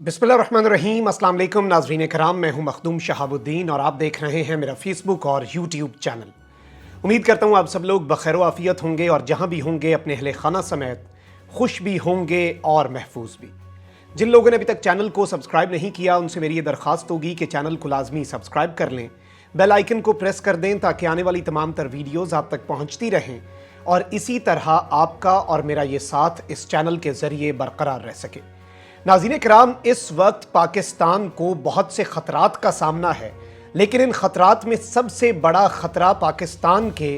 बिस्मिल्लाहिर्रहमानिर्रहीम। अस्सलाम वालेकुम नाज़रीन कराम, मैं हूं मखदूम शहाबुद्दीन और आप देख रहे हैं मेरा फेसबुक और यूट्यूब चैनल। उम्मीद करता हूं आप सब लोग बखैर आफियत होंगे और जहां भी होंगे अपने अहले खाना समेत खुश भी होंगे और महफूज भी। जिन लोगों ने अभी तक चैनल को सब्सक्राइब नहीं किया उनसे मेरी ये दरख्वास्त होगी कि चैनल को लाजमी सब्सक्राइब कर लें, बेल आइकन को प्रेस कर दें ताकि आने वाली तमाम तर वीडियोज़ आप तक पहुँचती रहें और इसी तरह आपका और मेरा ये साथ इस चैनल के ज़रिए बरकरार रह सके। नाज़रीन किराम, इस वक्त पाकिस्तान को बहुत से ख़तरात का सामना है, लेकिन इन ख़तरात में सबसे बड़ा ख़तरा पाकिस्तान के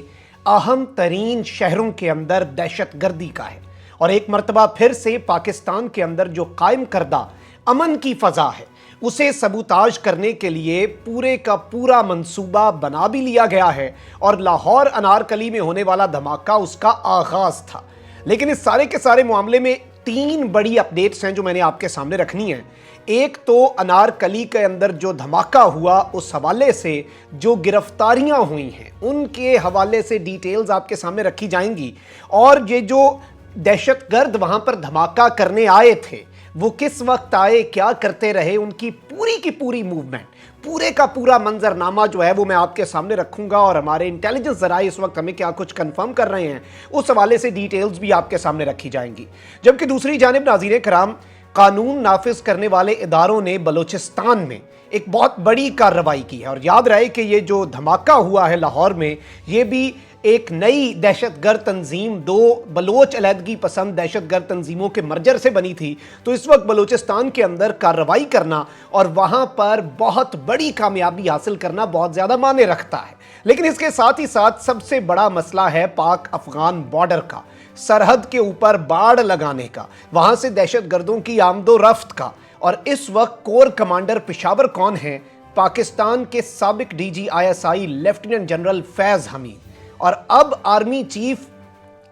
अहम तरीन शहरों के अंदर दहशत गर्दी का है। और एक मरतबा फिर से पाकिस्तान के अंदर जो कायम करदा अमन की फ़ज़ा है उसे सबूताज करने के लिए पूरे का पूरा मंसूबा बना भी लिया गया है और लाहौर अनारकली में होने वाला धमाका उसका आगाज़ था। लेकिन इस सारे के सारे मामले में तीन बड़ी अपडेट्स हैं जो मैंने आपके सामने रखनी है। एक तो अनारकली के अंदर जो धमाका हुआ उस हवाले से जो गिरफ्तारियां हुई हैं उनके हवाले से डिटेल्स आपके सामने रखी जाएंगी, और ये जो दहशतगर्द वहां पर धमाका करने आए थे वो किस वक्त आए, क्या करते रहे, उनकी पूरी की पूरी मूवमेंट, पूरे का पूरा मंजरनामा जो है वो मैं आपके सामने रखूंगा और हमारे इंटेलिजेंस ज़राए इस वक्त हमें क्या कुछ कंफर्म कर रहे हैं उस हवाले से डिटेल्स भी आपके सामने रखी जाएंगी। जबकि दूसरी जानिब नाज़रीन कराम, कानून नाफिज करने वाले इदारों ने बलूचिस्तान में एक बहुत बड़ी कार्रवाई की है। और याद रहे कि ये जो धमाका हुआ है लाहौर में, ये भी एक नई दहशतगर्द तंजीम, दो बलोच अलहदगी पसंद दहशतगर्द तंजीमों के मर्जर से बनी थी। तो इस वक्त बलूचिस्तान के अंदर कार्रवाई करना और वहाँ पर बहुत बड़ी कामयाबी हासिल करना बहुत ज़्यादा मायने रखता है। लेकिन इसके साथ ही साथ सबसे बड़ा मसला है पाक अफगान बॉर्डर का, सरहद के ऊपर बाड़ लगाने का, वहाँ से दहशतगर्दों की आमदो रफ्त का। और इस वक्त कोर कमांडर पेशावर कौन है? पाकिस्तान के साबिक DG ISI लेफ्टिनेंट जनरल फैज़ हमीद। और अब army chief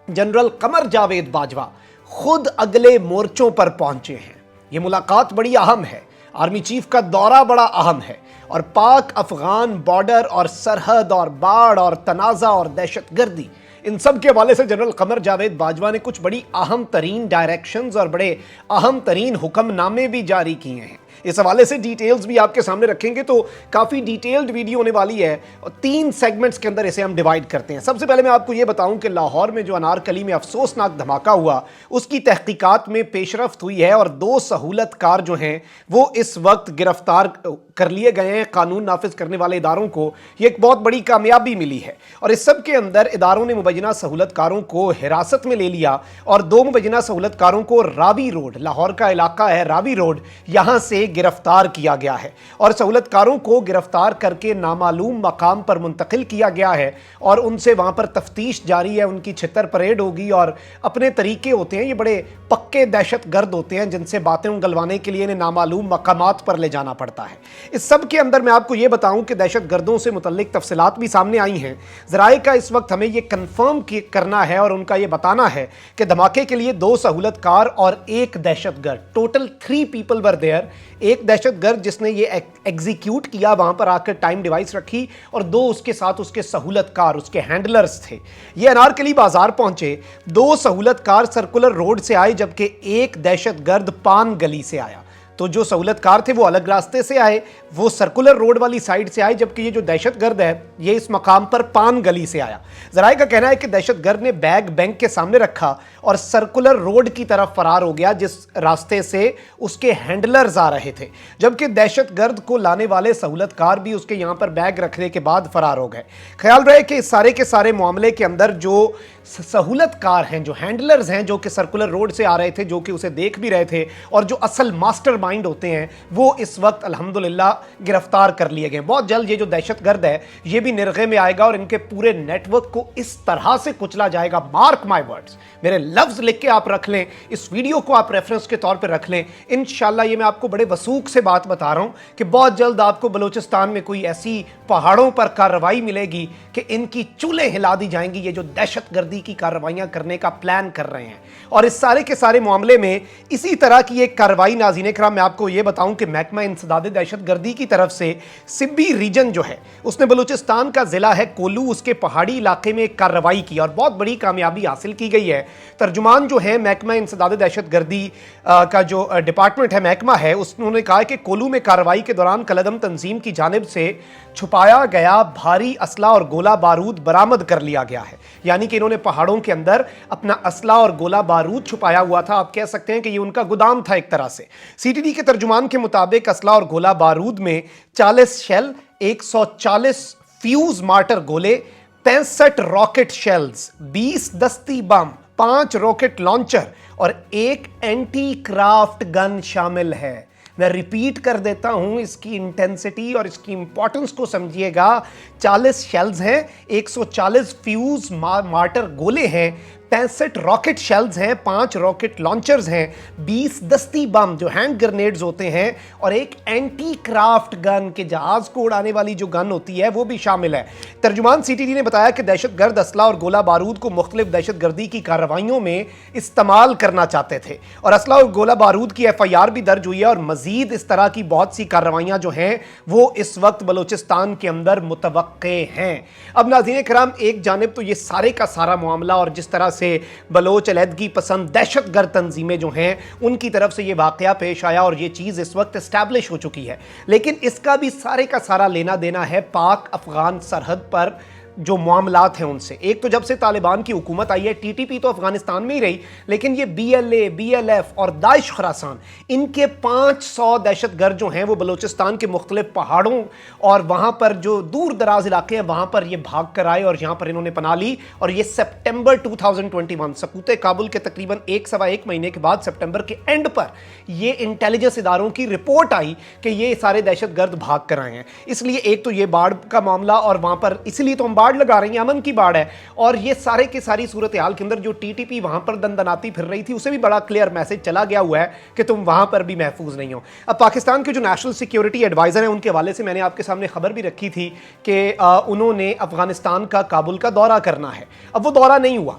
general Qamar Javed Bajwa खुद अगले मोर्चों पर पहुंचे हैं। यह मुलाकात बड़ी अहम है, आर्मी चीफ का दौरा बड़ा अहम है, और पाक अफगान बॉर्डर और सरहद और बाढ़ और तनाज़ा और दहशतगर्दी, इन सब के हवाले से जनरल कमर जावेद बाजवा ने कुछ बड़ी अहम तरीन डायरेक्शंस और बड़े अहम तरीन हुक्मनामे भी जारी किए हैं। इस हवाले से डिटेल्स भी आपके सामने रखेंगे, तो काफ़ी डिटेल्ड वीडियो होने वाली है और 3 सेगमेंट्स के अंदर इसे हम डिवाइड करते हैं। सबसे पहले मैं आपको ये बताऊं कि लाहौर में जो अनारकली में अफसोसनाक धमाका हुआ उसकी तहकीकात में पेशरफ्त हुई है और 2 सहूलतकार जो हैं वो इस वक्त गिरफ्तार कर लिए गए हैं। कानून नाफिज करने वाले इदारों को ये एक बहुत बड़ी कामयाबी मिली है और इस सब के अंदर इदारों ने मुबैना सहूलतकारों को हिरासत में ले लिया और 2 मुबैना सहूलतकारों को रावी रोड, लाहौर का इलाका है रावी रोड, यहाँ से गिरफ्तार किया गया है और सहूलतकारों को गिरफ्तार करके नामालूम मकाम पर मुंतकिल किया गया है और उनसे वहाँ पर तफ्तीश जारी है। उनकी छितर परेड होगी और अपने तरीके होते हैं, ये बड़े पक्के दहशतगर्द होते हैं जिनसे बातें उगलवाने के लिए इन्हें नामालूम मकामात पर ले जाना पड़ता है। इस सब के अंदर मैं आपको ये बताऊं कि दहशतगर्दों से मुतल्लिक तफसीलात भी सामने आई हैं। ज़राए का इस वक्त हमें ये कंफर्म करना है और उनका ये बताना है कि धमाके के लिए 2 सहूलतकार और 1 दहशतगर्द, टोटल 3 पीपल वर देयर। एक दहशतगर्द जिसने ये एग्जीक्यूट किया, वहां पर आकर टाइम डिवाइस रखी, और 2 उसके साथ उसके सहूलतकार, उसके हैंडलर्स थे। ये अनारकली बाजार पहुंचे। 2 सहूलतकार सर्कुलर रोड से आए जबकि 1 दहशतगर्द पान गली से आया। तो जो सहूलतकार थे वो अलग रास्ते से आए, वो सर्कुलर रोड वाली साइड से आए, जबकि ये जो दहशतगर्द है ये इस मकाम पर पान गली से आया। ज़राए का कहना है कि दहशतगर्द ने बैग बैंक के सामने रखा और सर्कुलर रोड की तरफ फरार हो गया जिस रास्ते से उसके हैंडलर्स आ रहे थे, जबकि दहशतगर्द को लाने वाले सहूलतकार भी उसके यहाँ पर बैग रखने के बाद फरार हो गए। ख्याल रहे कि इस सारे के सारे मामले के अंदर जो सहूलतकार हैं, जो हैंडलर्स हैं, जो कि सर्कुलर रोड से आ रहे थे, जो कि उसे देख भी रहे थे, और जो असल मास्टरमाइंड होते हैं वो इस वक्त अल्हम्दुलिल्लाह गिरफ्तार कर लिए गए। बहुत जल्द ये जो दहशतगर्द है ये भी निर्गे में आएगा और इनके पूरे नेटवर्क को इस तरह से कुचला जाएगा। मार्क माय वर्ड्स, मेरे लफ्ज लिख के आप रख लें, इस वीडियो को आप रेफरेंस के तौर पर रख लें। इंशाल्लाह ये मैं आपको बड़े वसूख से बात बता रहा हूं कि बहुत जल्द आपको बलूचिस्तान में कोई ऐसी पहाड़ों पर कार्रवाई मिलेगी कि इनकी चूल्हे हिला दी जाएंगी। ये जो दहशतगर्दी गर्दी की कार्रवाइयां करने का प्लान कर रहे हैं। और इस सारे के सारे मामले में इसी तरह की एक कार्रवाई नाज़रीन किराम मैं आपको ये बताऊं कि महकमा इंसदाद दहशत गर्दी की तरफ से सिब्बी रीजन जो है उसने बलूचिस्तान का जिला है कोलू उसके पहाड़ी इलाके में एक कार्रवाई की और बहुत बड़ी कामयाबी हासिल की गई है। तर्जुमान जो है महकमा इंसदाद दहशत गर्दी का जो डिपार्टमेंट है महकमा है उन्होंने कहा कि कोलू में कार्रवाई के दौरान कलदम तंजीम की जानिब से छुपाया गया भारी असला और गोला बारूद बरामद कर लिया गया है। यानी कि इन्होंने पहाड़ों के अंदर अपना असला और गोला बारूद छुपाया हुआ था। आप कह सकते हैं कि ये उनका गोदाम था एक तरह से। सीटीडी के तर्जुमान के मुताबिक असला और गोला बारूद में 40 शेल, 140 फ्यूज मार्टर गोले, 65 रॉकेट शेल्स, 20 दस्ती बम, 5 रॉकेट लॉन्चर और 1 एंटी क्राफ्ट गन शामिल है। मैं रिपीट कर देता हूं, इसकी इंटेंसिटी और इसकी इंपॉर्टेंस को समझिएगा। 40 शेल्स हैं, 140 फ्यूज मार्टर गोले हैं, 65 रॉकेट शेल्स हैं, 5 रॉकेट लॉन्चर्स हैं, 20 दस्ती बम जो हैंड ग्रेनेड्स होते हैं और एक एंटी क्राफ्ट गन के जहाज को उड़ाने वाली जो गन होती है वो भी शामिल है। तर्जुमान सीटीडी ने बताया कि दहशतगर्द असला और गोला बारूद को मुख्तलिफ दहशतगर्दी की कार्रवाइयों में इस्तेमाल करना चाहते थे और असला और गोला बारूद की FIR भी दर्ज हुई है और मजीद इस तरह की बहुत सी कार्रवाइयां जो हैं वो इस वक्त बलूचिस्तान के अंदर मुतवक्के हैं। अब नाज़रीन किराम एक जानिब तो ये सारे का सारा मामला और जिस तरह से बलोच अलहदगी पसंद दहशतगर्द तंजीमें जो हैं उनकी तरफ से ये वाकया पेश आया और ये चीज़ इस वक्त एस्टैब्लिश हो चुकी है, लेकिन इसका भी सारे का सारा लेना देना है पाक अफगान सरहद पर जो मामलात हैं उनसे। एक तो जब से तालिबान की हुकूमत आई है TTP तो अफगानिस्तान में ही रही, लेकिन ये BLA, BLF और दाइश खरासान इनके 500 दहशतगर्द जो हैं वो बलूचिस्तान के मुख्तलिफ पहाड़ों और वहाँ पर जो दूर दराज इलाके हैं वहाँ पर ये भाग कर आए और यहाँ पर इन्होंने पनाह ली। और ये सितंबर 2021 सकूत काबुल के तकरीबन 1-1.25 महीने के बाद सितंबर के एंड पर ये इंटेलिजेंस इदारों की रिपोर्ट आई कि ये सारे दहशतगर्द भाग कर आए हैं। इसलिए एक तो ये बाढ़ का मामला और वहाँ पर इसलिए तो हम बाढ़ लगा रही हैं, अमन की बाढ़ है। और ये सारे की सारी सूरत हाल के अंदर जो TTP वहां पर दंदनाती फिर रही थी उसे भी बड़ा क्लियर मैसेज चला गया हुआ है कि तुम वहां पर भी महफूज नहीं हो। अब पाकिस्तान के जो नेशनल सिक्योरिटी एडवाइजर हैं उनके हवाले से मैंने आपके सामने खबर भी रखी थी कि उन्होंने अफगानिस्तान का काबुल का दौरा करना है। अब वो दौरा नहीं हुआ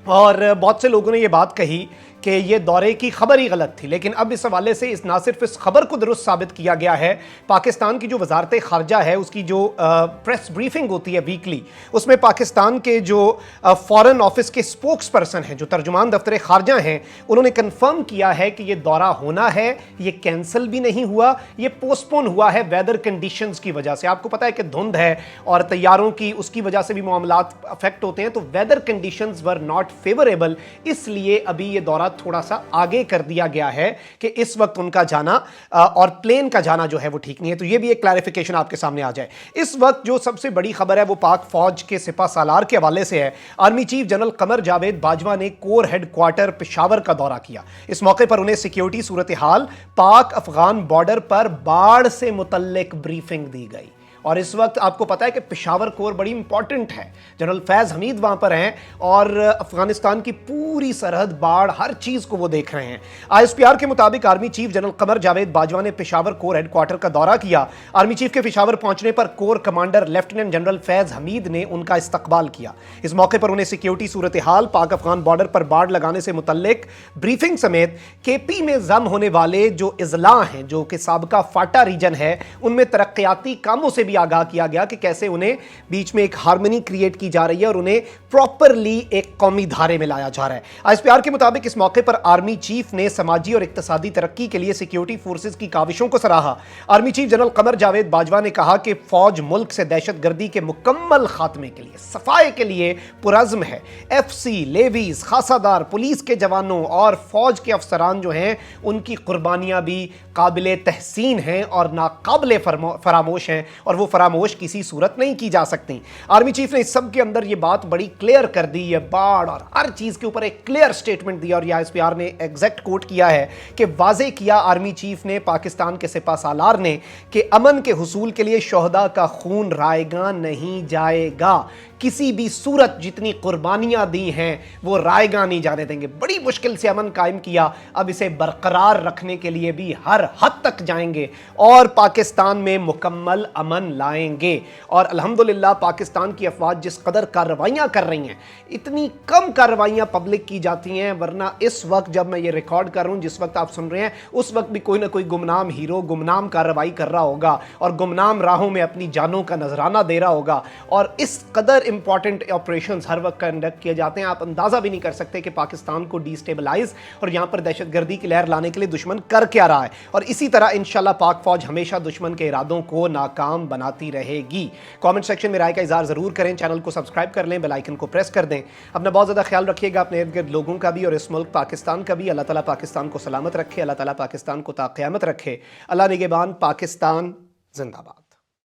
और बहुत से लोगों ने ये बात कही कि ये दौरे की खबर ही गलत थी, लेकिन अब इस हवाले से ना सिर्फ इस खबर को दुरुस्त साबित किया गया है, पाकिस्तान की जो वजारत खारजा है उसकी जो प्रेस ब्रीफिंग होती है वीकली, उसमें पाकिस्तान के जो फॉरेन ऑफिस के स्पोक्स पर्सन हैं, जो तर्जुमान दफ्तर खारजा हैं, उन्होंने कंफर्म किया है कि ये दौरा होना है, ये कैंसिल भी नहीं हुआ, ये पोस्टपोन हुआ है वेदर कंडीशंस की वजह से। आपको पता है कि धुंध है और तैयारों की उसकी वजह से भी मामलात अफेक्ट होते हैं, तो weather conditions were not favourable, इसलिए अभी ये दौरा थोड़ा सा आगे कर दिया गया है कि इस वक्त उनका जाना और प्लेन का जाना जो है वो ठीक नहीं है। तो ये भी एक क्लैरिफिकेशन आपके सामने आ जाए। इस वक्त जो सबसे बड़ी खबर है वो पाक फौज के सिपा सालार के हवाले से है। Army chief general Qamar Javed Bajwa ने कोर हेडक्वार्टर पेशावर का दौरा किया। इस मौके पर उन्हें सिक्योरिटी सूरत हाल, पाक अफगान बॉर्डर पर बाढ़ से मुतल्लिक ब्रीफिंग दी गई। और इस वक्त आपको पता है कि पेशावर कोर बड़ी इंपॉर्टेंट है, जनरल फैज़ हमीद वहां पर हैं और अफगानिस्तान की पूरी सरहद, बाढ़, हर चीज को वो देख रहे हैं। ISPR के मुताबिक army chief general Qamar Javed Bajwa ने पेशावर कोर हेडक्वार्टर का दौरा किया। आर्मी चीफ के पेशावर पहुंचने पर कोर कमांडर लेफ्टिनेंट जनरल फैज़ हमीद ने उनका इस्तकबाल किया। इस मौके पर उन्हें सिक्योरिटी सूरत हाल, पाक अफगान बॉर्डर पर बाढ़ लगाने से मुतल्लिक ब्रीफिंग समेत KP में जम होने वाले जो इजला हैं, जो कि साबका फाटा रीजन है, उनमें तरक्याती कामों से भी आगाह किया गया कि कैसे उन्हें बीच में एक हार्मनी क्रिएट की जा रही है और उन्हें प्रॉपरली एक कौमी धारे में लाया जा रहा है। ISPR के मुताबिक इस मौके पर आर्मी चीफ ने समाजी और इक्तिसादी तरक्की के लिए सिक्योरिटी फोर्सेस की काविशों को सराहा। Army chief general Qamar Javed Bajwa ने कहा कि फौज मुल्क से दहशतगर्दी के मुकम्मल खात्मे के लिए, सफाई के लिए पुरज़्म है। FC, लेवीज, खासादार, पुलिस के जवानों और फौज के अफसरान जो हैं उनकी कुर्बानियां भी काबिल तहसीन हैं और नाकाबिल फरामोश हैं और वो फरामोश किसी सूरत नहीं की जा सकती। आर्मी चीफ ने इस सब के अंदर ये बात बड़ी क्लियर कर दी है, बाढ़ और हर चीज के ऊपर एक क्लियर स्टेटमेंट दिया और ये ISPR ने एग्जैक्ट कोट किया है कि वाजे किया आर्मी चीफ ने, पाकिस्तान के सिपा सालार ने, कि अमन के हुसूल के लिए शोहदा का खून रायगा नहीं जाएगा, کسی بھی صورت جتنی قربانیاں دی ہیں وہ رائیگاں نہیں جانے دیں گے. بڑی مشکل سے امن قائم کیا, اب اسے برقرار رکھنے کے لیے بھی ہر حد تک جائیں گے اور پاکستان میں مکمل امن لائیں گے. اور الحمدللہ پاکستان کی افواج جس قدر کارروائیاں کر رہی ہیں, اتنی کم کارروائیاں پبلک کی جاتی ہیں, ورنہ اس وقت جب میں یہ ریکارڈ کر رہا ہوں, جس وقت آپ سن رہے ہیں, اس وقت بھی کوئی نہ کوئی گمنام ہیرو گمنام کارروائی کر رہا ہوگا اور گمنام راہوں میں اپنی جانوں کا نذرانہ دے رہا ہوگا. اور اس قدر امپورٹنٹ آپریشنز ہر وقت کنڈکٹ کیے جاتے ہیں, آپ اندازہ بھی نہیں کر سکتے کہ پاکستان کو ڈی سٹیبلائز اور یہاں پر دہشت گردی کی لہر لانے کے لیے دشمن کر کیا رہا ہے. اور اسی طرح انشاءاللہ پاک فوج ہمیشہ دشمن کے ارادوں کو ناکام بناتی رہے گی. کامنٹ سیکشن میں رائے کا اظہار ضرور کریں, چینل کو سبسکرائب کر لیں, بیل آئیکن کو پریس کر دیں. اپنا بہت زیادہ خیال رکھیے گا, اپنے ارد گرد لوگوں کا بھی اور اس ملک پاکستان کا بھی. اللہ تعالیٰ پاکستان کو سلامت رکھے, اللہ تعالیٰ پاکستان کو تا قیامت رکھے. اللہ نگہبان. پاکستان زندہ باد.